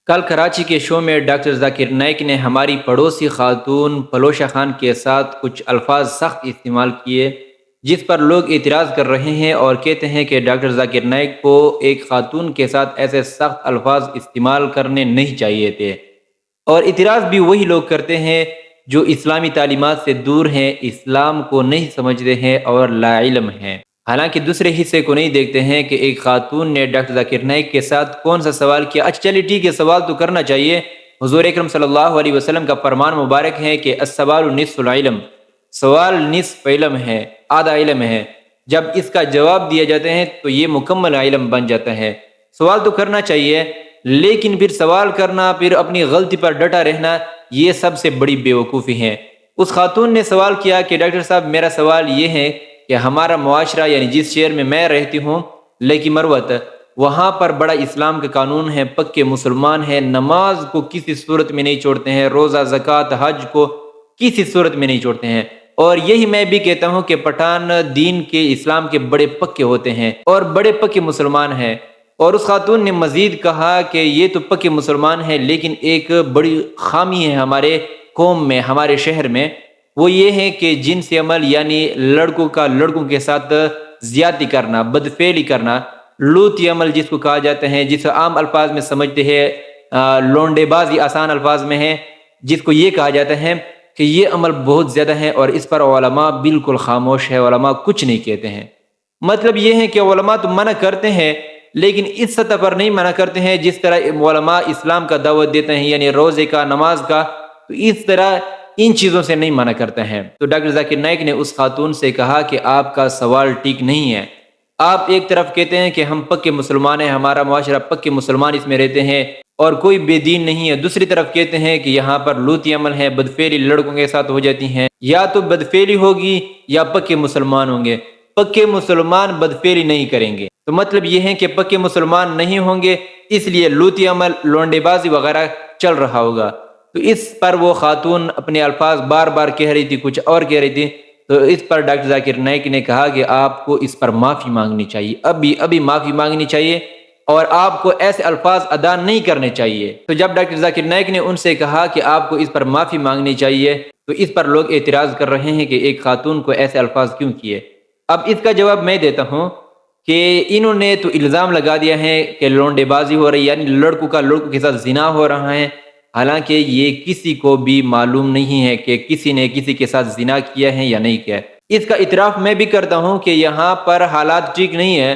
کل کراچی کے شو میں ڈاکٹر ذاکر نائک نے ہماری پڑوسی خاتون پلوشہ خان کے ساتھ کچھ الفاظ سخت استعمال کیے، جس پر لوگ اعتراض کر رہے ہیں اور کہتے ہیں کہ ڈاکٹر ذاکر نائک کو ایک خاتون کے ساتھ ایسے سخت الفاظ استعمال کرنے نہیں چاہیے تھے۔ اور اعتراض بھی وہی لوگ کرتے ہیں جو اسلامی تعلیمات سے دور ہیں، اسلام کو نہیں سمجھتے ہیں اور لا علم ہیں، حالانکہ دوسرے حصے کو نہیں دیکھتے ہیں کہ ایک خاتون نے ڈاکٹر ذاکر نائک کے ساتھ کون سا سوال کیا۔ اچھا چلیے ٹھیک ہے، سوال تو کرنا چاہیے۔ حضور اکرم صلی اللہ علیہ وسلم کا فرمان مبارک ہے کہ السوال نصف العلم، سوال نصف علم ہے، آدھا علم ہے۔ جب اس کا جواب دیا جاتا ہے تو یہ مکمل علم بن جاتا ہے۔ سوال تو کرنا چاہیے، لیکن پھر سوال کرنا، پھر اپنی غلطی پر ڈٹا رہنا، یہ سب سے بڑی بیوقوفی ہے۔ اس خاتون نے سوال کیا کہ ڈاکٹر صاحب میرا سوال یہ ہے کہ ہمارا معاشرہ یعنی جس شہر میں میں رہتی ہوں لیکی مروت، وہاں پر بڑا اسلام کا قانون ہے، پکے مسلمان ہیں، نماز کو کسی صورت میں نہیں چھوڑتے ہیں، روزہ زکوٰۃ حج کو کسی صورت میں نہیں چھوڑتے ہیں، اور یہی میں بھی کہتا ہوں کہ پٹھان دین کے اسلام کے بڑے پکے ہوتے ہیں اور بڑے پکے مسلمان ہیں۔ اور اس خاتون نے مزید کہا کہ یہ تو پکے مسلمان ہیں، لیکن ایک بڑی خامی ہے ہمارے قوم میں، ہمارے شہر میں، وہ یہ ہے کہ جنسی عمل یعنی لڑکوں کا لڑکوں کے ساتھ زیادتی کرنا، بدفعلی کرنا، لوتی عمل جس کو کہا جاتا ہے، جس عام الفاظ میں سمجھتے ہیں لونڈے بازی آسان الفاظ میں ہے، جس کو یہ کہا جاتا ہے کہ یہ عمل بہت زیادہ ہے اور اس پر علماء بالکل خاموش ہے، علماء کچھ نہیں کہتے ہیں۔ مطلب یہ ہے کہ علماء تو منع کرتے ہیں، لیکن اس سطح پر نہیں منع کرتے ہیں جس طرح علماء اسلام کا دعوت دیتے ہیں، یعنی روزے کا، نماز کا، تو اس طرح ان چیزوں سے نہیں منع کرتے ہیں۔ تو ڈاکٹر ذاکر نائک نے اس خاتون سے کہا کہ آپ کا سوال ٹھیک نہیں ہے۔ آپ ایک طرف کہتے ہیں کہ ہم پکے مسلمان ہیں، ہمارا معاشرہ پکے مسلمان اس میں رہتے ہیں اور کوئی بے دین نہیں ہے، دوسری طرف کہتے ہیں کہ یہاں پر لوتی عمل ہے، بدفعلی لڑکوں کے ساتھ ہو جاتی ہیں، یا تو بدفعلی ہوگی یا پکے مسلمان ہوں گے، پکے مسلمان بدفعلی نہیں کریں گے۔ تو مطلب یہ ہے کہ پکے مسلمان نہیں ہوں گے، اس لیے لوتی عمل، لونڈے بازی وغیرہ چل رہا ہوگا۔ تو اس پر وہ خاتون اپنے الفاظ بار بار کہہ رہی تھی، کچھ اور کہہ رہی تھی، تو اس پر ڈاکٹر ذاکر نائک نے کہا کہ آپ کو اس پر معافی مانگنی چاہیے، ابھی معافی مانگنی چاہیے، اور آپ کو ایسے الفاظ ادا نہیں کرنے چاہیے۔ تو جب ڈاکٹر ذاکر نائک نے ان سے کہا کہ آپ کو اس پر معافی مانگنی چاہیے، تو اس پر لوگ اعتراض کر رہے ہیں کہ ایک خاتون کو ایسے الفاظ کیوں کیے۔ اب اس کا جواب میں دیتا ہوں کہ انہوں نے تو الزام لگا دیا ہے کہ لونڈے بازی ہو رہی ہے، یعنی لڑکوں کا لڑکوں کے ساتھ زنا ہو رہا ہے، حالانکہ یہ کسی کو بھی معلوم نہیں ہے کہ کسی نے کسی کے ساتھ زنا کیا ہے یا نہیں کیا ہے۔ اس کا اعتراف میں بھی کرتا ہوں کہ یہاں پر حالات ٹھیک نہیں ہے۔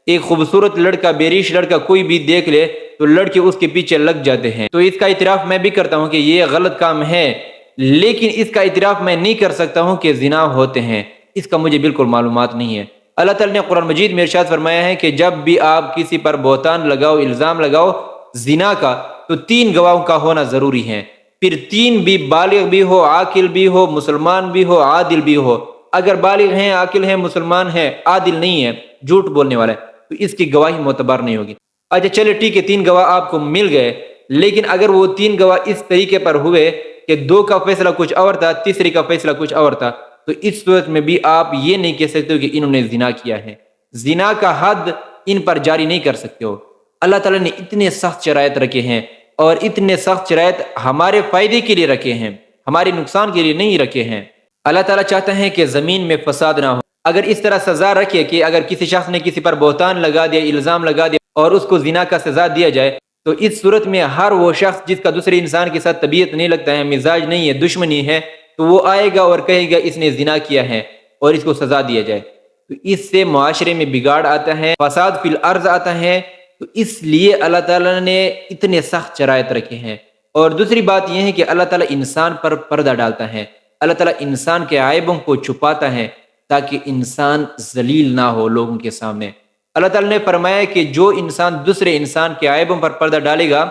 ایک خوبصورت لڑکا، بیریش لڑکا کوئی بھی دیکھ لے تو لڑکے اس کے پیچھے لگ جاتے ہیں، تو اس کا اعتراف میں بھی کرتا ہوں کہ یہ غلط کام ہے، لیکن اس کا اعتراف میں نہیں کر سکتا ہوں کہ زنا ہوتے ہیں، اس کا مجھے بالکل معلومات نہیں ہے۔ اللہ تعالیٰ نے قرآن مجید میں ارشاد فرمایا ہے کہ جب بھی آپ کسی پر بہتان لگاؤ، الزام لگاؤ زنا کا، تو 3 گواہوں کا ہونا ضروری ہے، پھر 3 بھی بالغ بھی ہو، عاقل بھی ہو، مسلمان بھی ہو، عادل بھی ہو۔ اگر بالغ ہیں، عاقل ہیں، مسلمان ہیں، عادل نہیں ہے، جھوٹ بولنے والا ہے، تو اس کی گواہی معتبر نہیں ہوگی۔ اچھا چلے ٹھیک ہے، 3 گواہ آپ کو مل گئے، لیکن اگر وہ 3 گواہ اس طریقے پر ہوئے کہ 2 کا فیصلہ کچھ اور تھا، تیسرے کا فیصلہ کچھ اور تھا، تو اس صورت میں بھی آپ یہ نہیں کہہ سکتے ہو کہ انہوں نے زنا کیا ہے، زنا کا حد ان پر جاری نہیں کر سکتے ہو۔ اللہ تعالیٰ نے اتنے سخت شرائط رکھے ہیں، اور اتنے سخت شرائط ہمارے فائدے کے لیے رکھے ہیں، ہمارے نقصان کے لیے نہیں رکھے ہیں۔ اللہ تعالیٰ چاہتا ہے کہ زمین میں فساد نہ ہو۔ اگر اس طرح سزا رکھے کہ اگر کسی شخص نے کسی پر بہتان لگا دیا، الزام لگا دیا اور اس کو زنا کا سزا دیا جائے، تو اس صورت میں ہر وہ شخص جس کا دوسرے انسان کے ساتھ طبیعت نہیں لگتا ہے، مزاج نہیں ہے، دشمنی ہے، تو وہ آئے گا اور کہے گا اس نے زنا کیا ہے اور اس کو سزا دیا جائے۔ تو اس سے معاشرے میں بگاڑ آتا ہے، فساد فی الارض آتا ہے، تو اس لیے اللہ تعالیٰ نے اتنے سخت شرائط رکھے ہیں۔ اور دوسری بات یہ ہے کہ اللہ تعالیٰ انسان پر پردہ ڈالتا ہے، اللہ تعالیٰ انسان کے عیبوں کو چھپاتا ہے تاکہ انسان ذلیل نہ ہو لوگوں کے سامنے۔ اللہ تعالیٰ نے فرمایا کہ جو انسان دوسرے انسان کے عیبوں پر پردہ ڈالے گا،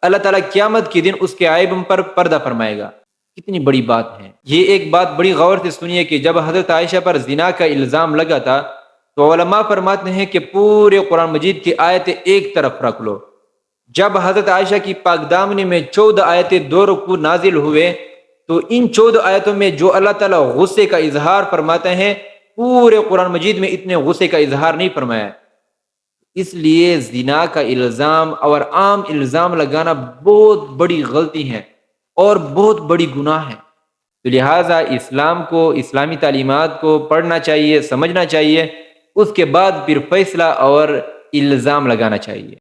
اللہ تعالیٰ قیامت کے دن اس کے عیبوں پر پردہ فرمائے گا۔ کتنی بڑی بات ہے یہ! ایک بات بڑی غور سے سنیے کہ جب حضرت عائشہ پر زنا کا الزام لگا تھا، تو علماء فرماتے ہیں کہ پورے قرآن مجید کی آیتیں ایک طرف رکھ لو۔ جب حضرت عائشہ کی پاک دامنی میں 14 آیتیں 2 رکوع نازل ہوئے، تو ان 14 آیتوں میں جو اللہ تعالیٰ غصے کا اظہار فرماتے ہیں، پورے قرآن مجید میں اتنے غصے کا اظہار نہیں فرمایا ہے۔ اس لیے زنا کا الزام اور عام الزام لگانا بہت بڑی غلطی ہے اور بہت بڑی گناہ ہے۔ تو لہٰذا اسلام کو، اسلامی تعلیمات کو پڑھنا چاہیے، سمجھنا چاہیے، اس کے بعد پھر فیصلہ اور الزام لگانا چاہیے۔